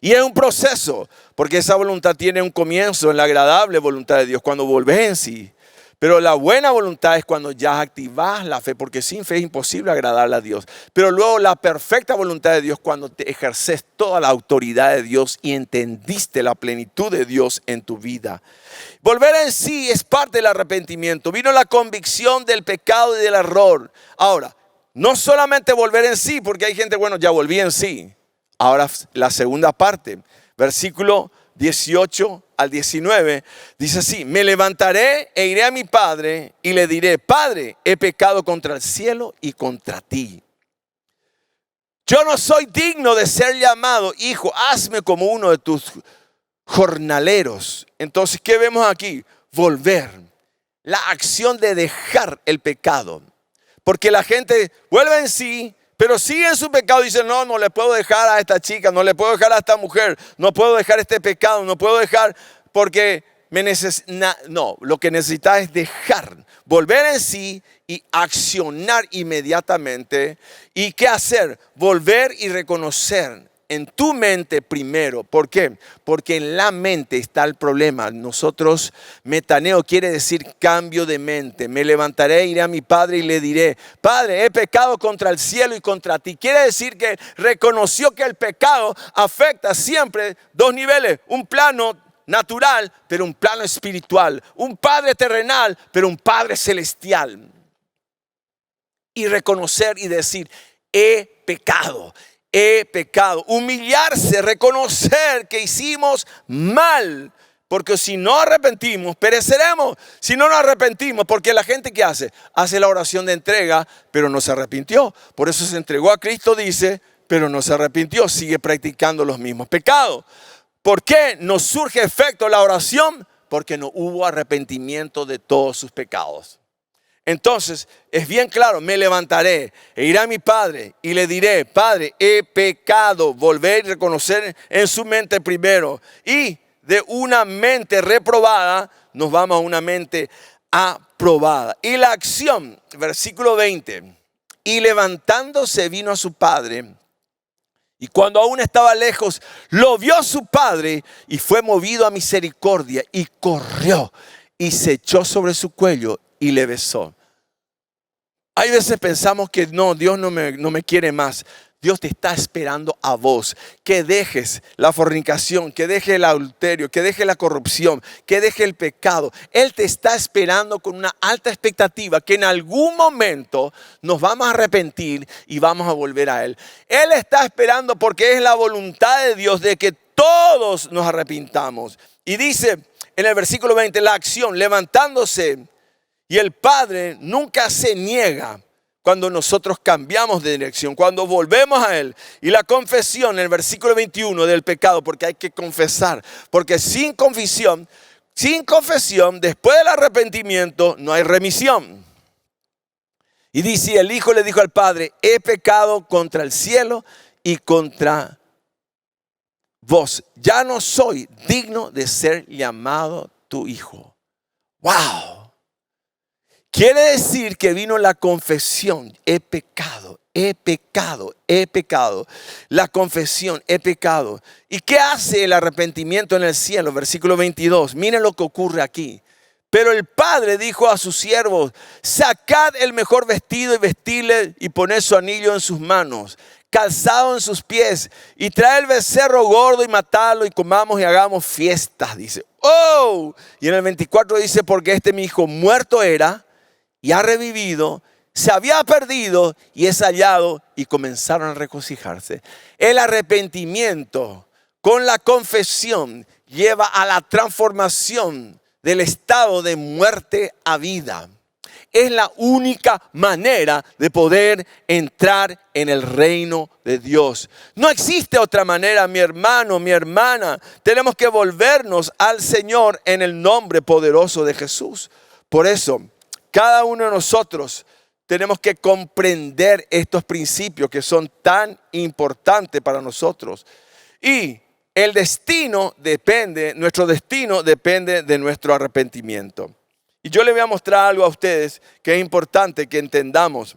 Y es un proceso, porque esa voluntad tiene un comienzo en la agradable voluntad de Dios, cuando volvés en sí. Pero la buena voluntad es cuando ya activás la fe, porque sin fe es imposible agradarle a Dios. Pero luego la perfecta voluntad de Dios, cuando te ejerces toda la autoridad de Dios y entendiste la plenitud de Dios en tu vida. Volver en sí es parte del arrepentimiento. Vino la convicción del pecado y del error. Ahora, no solamente volver en sí, porque hay gente, bueno, ya volví en sí. Ahora la segunda parte, versículo 18 al 19, dice así: me levantaré e iré a mi padre y le diré: Padre, he pecado contra el cielo y contra ti. Yo no soy digno de ser llamado hijo, hazme como uno de tus jornaleros. Entonces, ¿qué vemos aquí? Volver, la acción de dejar el pecado. Porque la gente vuelve en sí, pero sigue en su pecado y dice: no le puedo dejar a esta chica, no le puedo dejar a esta mujer, no puedo dejar este pecado, no puedo dejar porque no, lo que necesita es dejar, volver en sí y accionar inmediatamente. ¿Y qué hacer? Volver y reconocer en tu mente primero. ¿Por qué? Porque en la mente está el problema. Nosotros, metaneo quiere decir cambio de mente. Me levantaré, iré a mi padre y le diré: Padre, he pecado contra el cielo y contra ti. Quiere decir que reconoció que el pecado afecta siempre dos niveles. Un plano natural, pero un plano espiritual. Un padre terrenal, pero un padre celestial. Y reconocer y decir: he pecado. He pecado. Humillarse, reconocer que hicimos mal. Porque si no arrepentimos, pereceremos. Si no nos arrepentimos, porque la gente ¿qué hace? Hace la oración de entrega, pero no se arrepintió. Por eso se entregó a Cristo, dice, pero no se arrepintió. Sigue practicando los mismos pecados. ¿Por qué no surge efecto la oración? Porque no hubo arrepentimiento de todos sus pecados. Entonces, es bien claro, me levantaré e iré a mi padre y le diré: Padre, he pecado. Volver y reconocer en su mente primero. Y de una mente reprobada, nos vamos a una mente aprobada. Y la acción, versículo 20. Y levantándose vino a su padre. Y cuando aún estaba lejos, lo vio su padre y fue movido a misericordia. Y corrió y se echó sobre su cuello y le besó. Hay veces pensamos que no, Dios no me quiere más. Dios te está esperando a vos, que dejes la fornicación, que dejes el adulterio, que dejes la corrupción, que dejes el pecado. Él te está esperando con una alta expectativa que en algún momento nos vamos a arrepentir y vamos a volver a Él. Él está esperando porque es la voluntad de Dios de que todos nos arrepintamos. Y dice en el versículo 20, la acción, levantándose. Y el Padre nunca se niega cuando nosotros cambiamos de dirección, cuando volvemos a Él. Y la confesión, en el versículo 21 del pecado, porque hay que confesar. Porque sin confesión, después del arrepentimiento, no hay remisión. Y dice, el Hijo le dijo al Padre: he pecado contra el cielo y contra vos. Ya no soy digno de ser llamado tu hijo. ¡Wow! Quiere decir que vino la confesión: he pecado, he pecado, he pecado. La confesión: he pecado. ¿Y qué hace el arrepentimiento en el cielo? Versículo 22. Miren lo que ocurre aquí. Pero el Padre dijo a sus siervos: sacad el mejor vestido y vestidle y poned su anillo en sus manos, calzado en sus pies, y trae el becerro gordo y matadlo y comamos y hagamos fiestas. Dice, ¡oh! Y en el 24 dice: porque este mi hijo muerto era y ha revivido, se había perdido y es hallado. Y comenzaron a regocijarse. El arrepentimiento con la confesión lleva a la transformación del estado de muerte a vida. Es la única manera de poder entrar en el reino de Dios. No existe otra manera, mi hermano, mi hermana. Tenemos que volvernos al Señor en el nombre poderoso de Jesús. Por eso, cada uno de nosotros tenemos que comprender estos principios que son tan importantes para nosotros. Y el destino depende, nuestro destino depende de nuestro arrepentimiento. Y yo les voy a mostrar algo a ustedes que es importante que entendamos.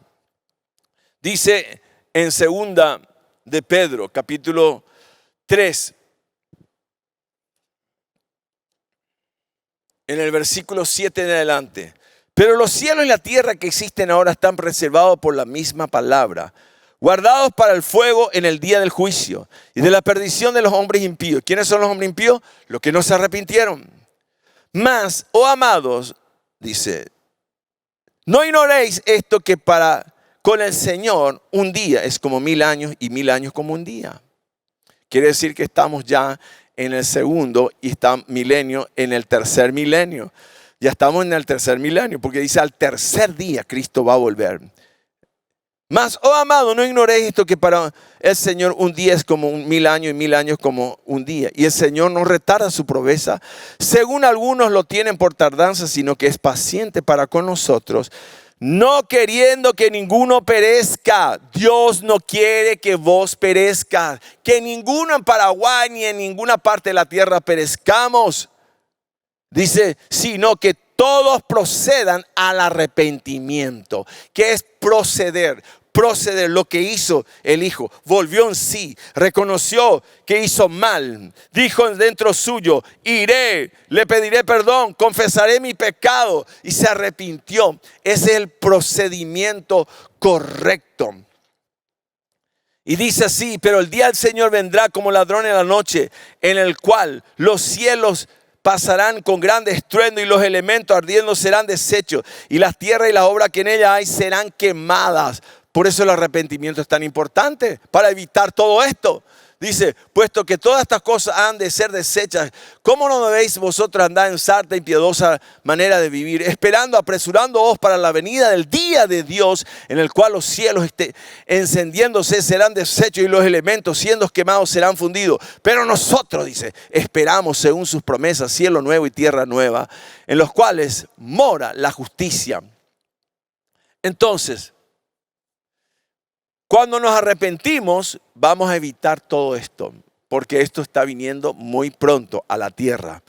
Dice en 2 de Pedro, capítulo 3, en el versículo 7 en adelante. Pero los cielos y la tierra que existen ahora están preservados por la misma palabra, guardados para el fuego en el día del juicio y de la perdición de los hombres impíos. ¿Quiénes son los hombres impíos? Los que no se arrepintieron. Mas, oh amados, dice, no ignoréis esto, que con el Señor un día es como 1000 años y 1000 años como un día. Quiere decir que estamos ya en el segundo y está milenio en el tercer milenio. Ya estamos en el tercer milenio, porque dice al tercer día Cristo va a volver. Mas, oh amado, no ignoréis esto, que para el Señor un día es como 1000 años y 1000 años como un día. Y el Señor no retarda su promesa, según algunos lo tienen por tardanza, sino que es paciente para con nosotros, no queriendo que ninguno perezca. Dios no quiere que vos perezcas, que ninguno en Paraguay ni en ninguna parte de la tierra perezcamos. Dice, sino que todos procedan al arrepentimiento. ¿Qué es proceder? proceder, lo que hizo el hijo. Volvió en sí, reconoció que hizo mal. Dijo dentro suyo, iré, le pediré perdón, confesaré mi pecado. Y se arrepintió. Ese es el procedimiento correcto. Y dice así, pero el día del Señor vendrá como ladrón en la noche, en el cual los cielos pasarán con grande estruendo y los elementos ardiendo serán deshechos y la tierra y la obra que en ella hay serán quemadas. Por eso el arrepentimiento es tan importante, para evitar todo esto. Dice, puesto que todas estas cosas han de ser deshechas, ¿cómo no debéis vosotros andar en sarta y piadosa manera de vivir, esperando, apresurándoos para la venida del día de Dios, en el cual los cielos encendiéndose serán deshechos y los elementos siendo quemados serán fundidos? Pero nosotros, dice, esperamos según sus promesas, cielo nuevo y tierra nueva, en los cuales mora la justicia. Entonces, cuando nos arrepentimos, vamos a evitar todo esto, porque esto está viniendo muy pronto a la tierra.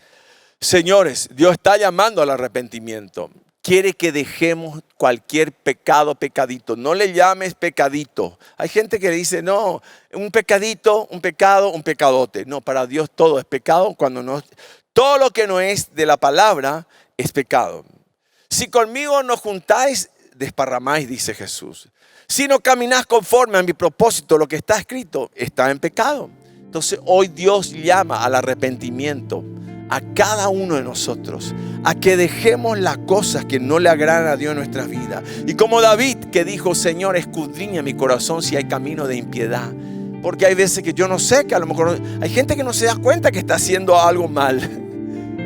Señores, Dios está llamando al arrepentimiento. Quiere que dejemos cualquier pecado, pecadito. No le llames pecadito. Hay gente que dice, no, un pecadito, un pecado, un pecadote. No, para Dios todo es pecado. Todo lo que no es de la palabra es pecado. Si conmigo no juntáis, desparramáis, dice Jesús. Si no caminás conforme a mi propósito, lo que está escrito está en pecado. Entonces hoy Dios llama al arrepentimiento a cada uno de nosotros, a que dejemos las cosas que no le agradan a Dios en nuestras vidas. Y como David que dijo, Señor, escudriña mi corazón si hay camino de impiedad. Porque hay veces que yo no sé, que a lo mejor hay gente que no se da cuenta que está haciendo algo mal.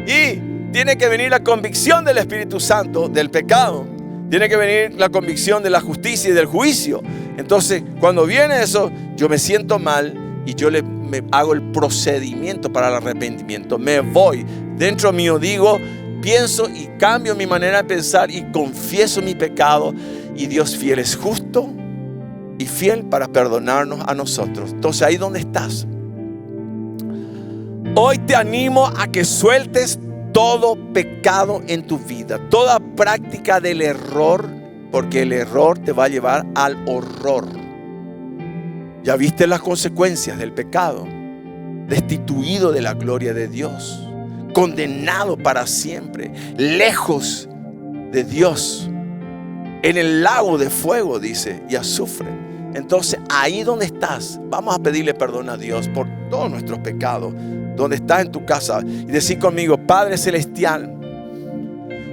Y tiene que venir la convicción del Espíritu Santo del pecado. Tiene que venir la convicción de la justicia y del juicio. Entonces, cuando viene eso, yo me siento mal y yo me hago el procedimiento para el arrepentimiento. Me voy. Dentro mío digo, pienso y cambio mi manera de pensar y confieso mi pecado. Y Dios fiel es justo y fiel para perdonarnos a nosotros. Entonces, ahí donde estás. Hoy te animo a que sueltes todo pecado en tu vida, toda práctica del error, porque el error te va a llevar al horror. Ya viste las consecuencias del pecado, destituido de la gloria de Dios, condenado para siempre, lejos de Dios, en el lago de fuego, dice, y azufre. Entonces ahí donde estás, vamos a pedirle perdón a Dios por todos nuestros pecados. Donde estás en tu casa y decir conmigo, Padre Celestial,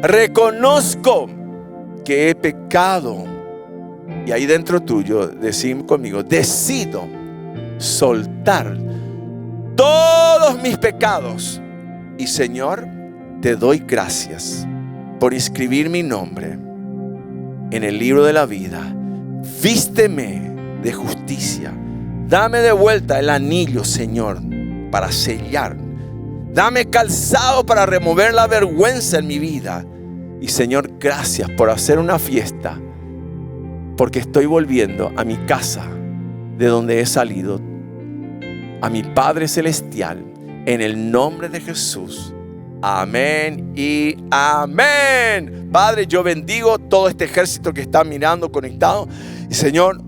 reconozco que he pecado. Y ahí dentro tuyo, decir conmigo, decido soltar todos mis pecados. Y Señor, te doy gracias por inscribir mi nombre en el libro de la vida. Vísteme de justicia. Dame de vuelta el anillo, Señor, para sellar. Dame calzado para remover la vergüenza en mi vida. Y Señor, gracias por hacer una fiesta, porque estoy volviendo a mi casa de donde he salido, a mi Padre Celestial, en el nombre de Jesús. Amén y amén. Padre, yo bendigo todo este ejército que está mirando, conectado. Y Señor,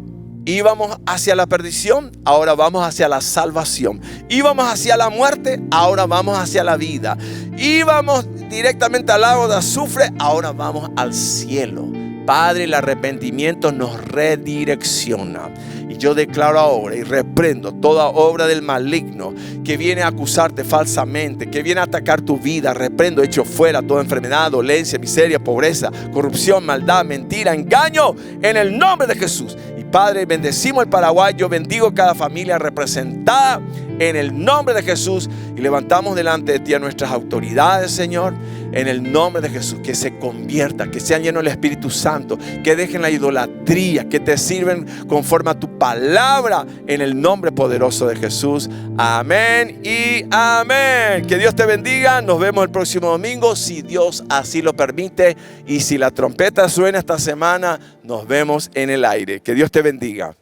íbamos hacia la perdición, ahora vamos hacia la salvación. Íbamos hacia la muerte, ahora vamos hacia la vida. Íbamos directamente al lago de azufre, ahora vamos al cielo. Padre, el arrepentimiento nos redirecciona. Y yo declaro ahora y reprendo toda obra del maligno que viene a acusarte falsamente, que viene a atacar tu vida. Reprendo, echo fuera toda enfermedad, dolencia, miseria, pobreza, corrupción, maldad, mentira, engaño, en el nombre de Jesús. Y Padre, bendecimos el Paraguay. Yo bendigo cada familia representada en el nombre de Jesús. Y levantamos delante de ti a nuestras autoridades, Señor, en el nombre de Jesús. Que se conviertan, que sean llenos del Espíritu Santo, que dejen la idolatría, que te sirven conforme a tu palabra, en el nombre poderoso de Jesús. Amén y amén. Que Dios te bendiga. Nos vemos el próximo domingo, si Dios así lo permite. Y si la trompeta suena esta semana, nos vemos en el aire. Que Dios te bendiga.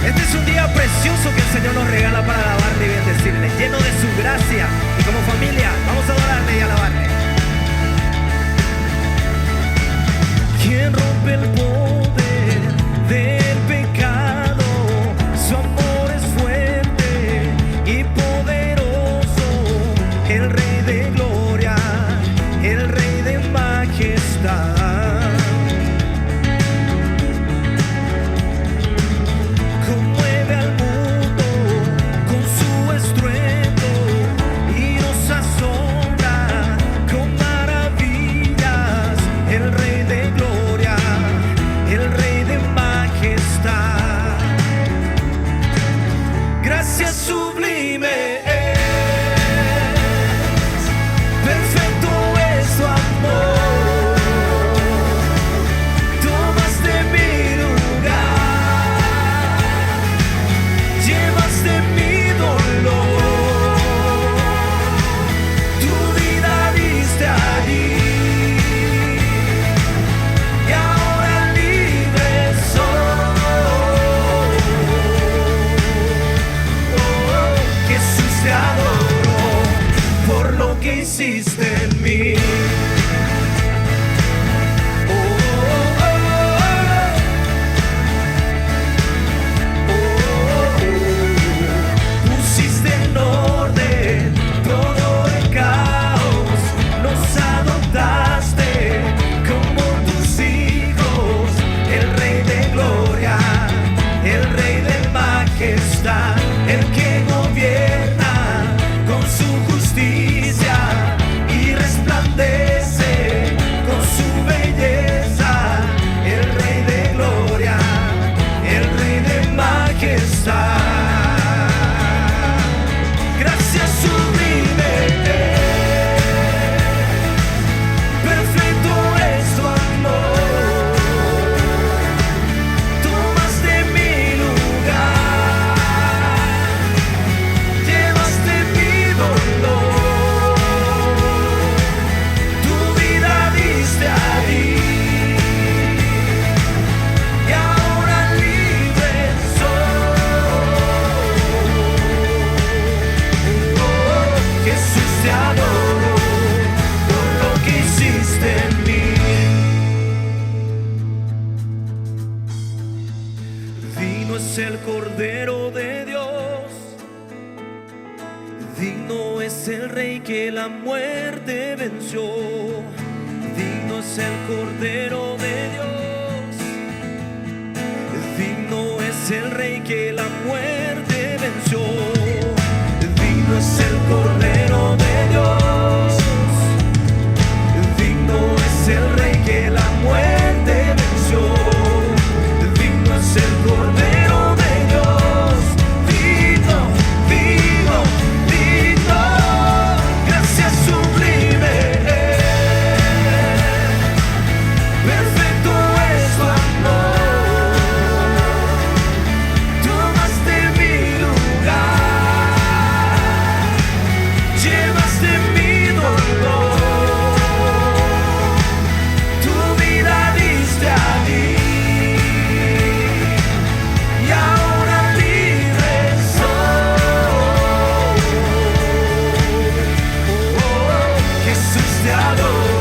Este es un día precioso que el Señor nos regala para alabarle y bendecirle, lleno de su gracia. hiciste en mí. Pusiste en orden todo el caos, nos adoptaste como tus hijos, el Rey de gloria, el Rey de majestad, el que gobierna con su justicia y resplandece con su belleza, el Rey de gloria, el Rey de majestad. Gracias sublime, perfecto es tu amor. Tomaste mi lugar, llevaste mi dolor, tu vida diste ahí, y ahora libre soy. Jesús, te adoro por lo que hiciste en mí. Digno es el Cordero de Dios, digno es el Rey que la muerte venció. Digno es el Cordero de Dios, digno es el Rey que la muerte venció. Digno es el Cordero de Dios, digno es el Rey que la muerte venció. Digno es el Cordero de Dios, digno, digno, digno. Gracias sublime, perfecto es tu amor. Tomaste mi lugar, llevaste mi dolor, tu vida diste a mí, y ahora libre soy. Jesús, te adoro